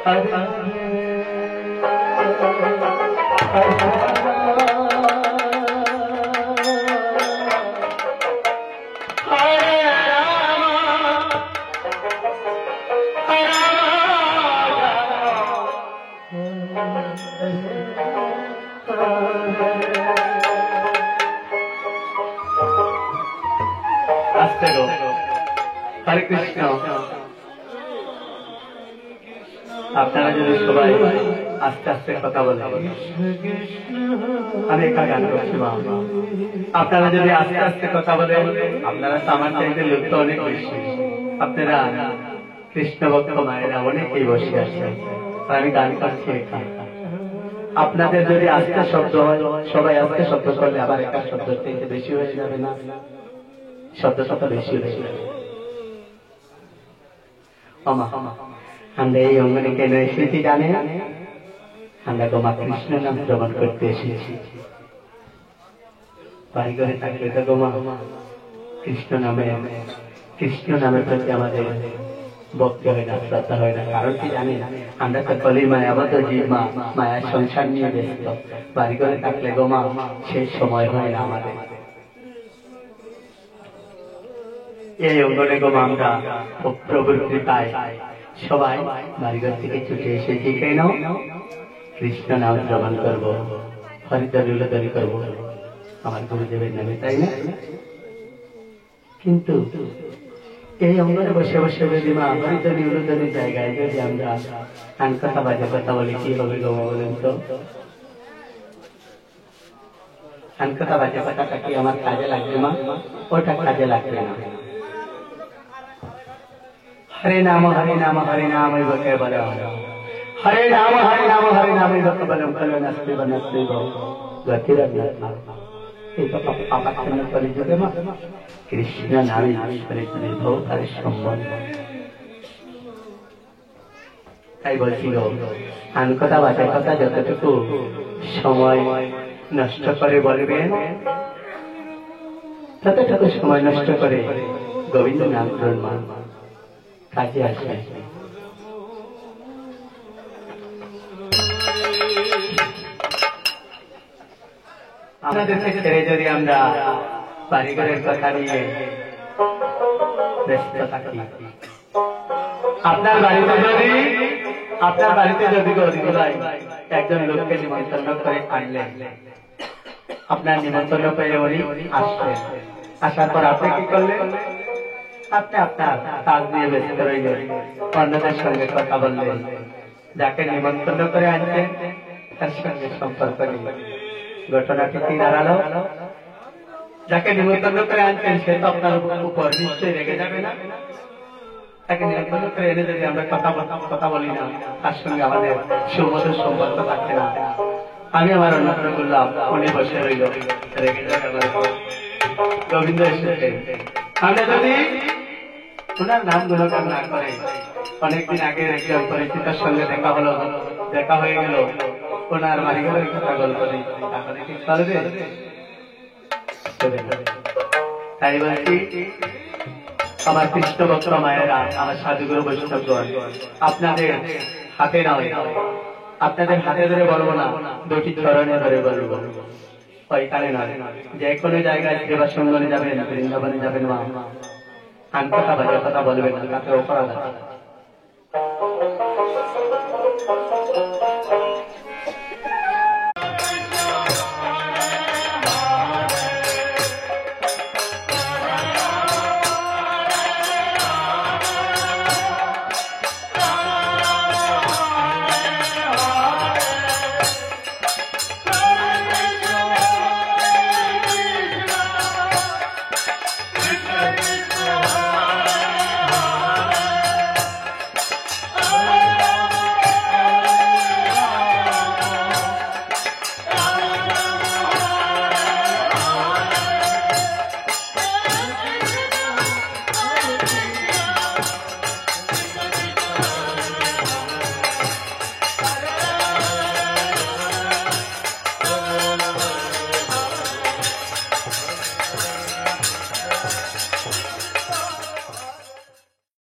हरे कृष्ण আপনারা যদি সবাই আস্তে আস্তে কথা বলেন আমি একটা গান করছি আপনারা যদি আস্তে আস্তে কথা বলেন আপনারা আমার চাইতে লোক তো অনেক বেশি আপনারা কৃষ্ণ ভক্ত মায়েরা অনেকেই বসে আছেন আমি গান করছি আপনাদের যদি আস্তে শব্দ হয় সবাই আস্তে শব্দ করলে আবার একটা শব্দ চাইতে বেশি হয়ে যাবে না শব্দ শব্দ বেশি হয়ে যাবে আমরা এই অঙ্গনে কেন এসেছি জানে আমরা গোমা কৃষ্ণ নাম শ্রবণ করতে এসেছি বাড়ি ঘরে থাকলে তো গোমা কৃষ্ণ নামের প্রতি আমাদের ভক্তি হয় না শ্রদ্ধা হয় না কারণ কি জানি আমরা তো কলি মায়াবত জীব মায়ার সংসার নিয়ে ব্যস্ত বাড়ি ঘরে থাকলে গোমা সেই সময় হয় না আমাদের এই অঙ্গনে গোমা আমরা প্রবৃত্তি পাই সবাই বাড়িঘর থেকে ছুটে এসেছি কেন কৃষ্ণ নাম শ্রবণ করবো হরিদরি করবো আমার গুরুদেবের নামে তাই না কিন্তু এই অঙ্গনে বসে বসে যদি মা হরিদরি জায়গায় যদি আমরা গান কথা বাজে কথা বলি কি হবে গোমা বলেন তো গান কথা বাজে কথাটা কি আমার কাজে লাগবে মা ওটা কাজে লাগবে না हरे नाम हरे नाम के बलम हरे नाम के बलम कल नस्ते बनस्ते भव गतिरन्नता ये तो पापाक्षण परिजुगे मा कृष्ण नामे ईश्वरे भव हरे सम्मान তাই বলছি গো আন কথা বাজে কথা যতটুকু সময় নষ্ট করে বলবেন ততটুকু সময় নষ্ট করে গোবিন্দ নাম গ্রহণ কাজে আসবে আমাদেরকে ছেড়ে যদি আমরা বাড়িঘরের কথা নিয়ে ব্যস্ত থাকি আপনার বাড়িতে যদি গরিবুলাই একজন লোককে নিমন্ত্রণ করে আনলেন আপনার নিমন্ত্রণ পেয়ে উনি আসলেন আসার পর আপনি কি করলেন আপনি আপনার কাজ নিয়ে ব্যস্ত রইলেন অন্যদের সঙ্গে কথা বললেন যাকে নিমন্ত্রণ করে আনছেন তার সঙ্গে সম্পর্ক নেই ঘটনাটি কি দাঁড়ালো যাকে নিমন্ত্রণ করে আনছেন সে তো আপনার উপর নিশ্চয়ই রেগে যাবে না তাকে নিমন্ত্রণ করে এনে যদি আমরা কথা বলি না তার সঙ্গে আমাদের সুমধুর সম্পর্ক থাকে না আমি আমার অনুসরণ করলাম উনি বসে রইল রেগে যাবে গোবিন্দ এসেছেন আমরা যদি ওনার নাম গুণগান না করে অনেকদিন আগে একজন পরিচিতের সঙ্গে দেখা হয়ে গেল ওনার বাড়িঘরের কথা গল্প নেই তাহলে কি চলবে তাই বলছি আমার কৃষ্ণ ভক্ত মায়েরা আমার সাধুগুরু বৈষ্ণবগণ আপনাদের হাতে নয় আপনাদের হাতে ধরে বলবো না দুটি চরণে ধরে বলবো ওইখানে নয় যে কোনো জায়গায় সেবা সঙ্গনে যাবেন বৃন্দাবনে যাবেন মা আন কথা বাজে কথা বলবেন না তাতে অপরাধ আছে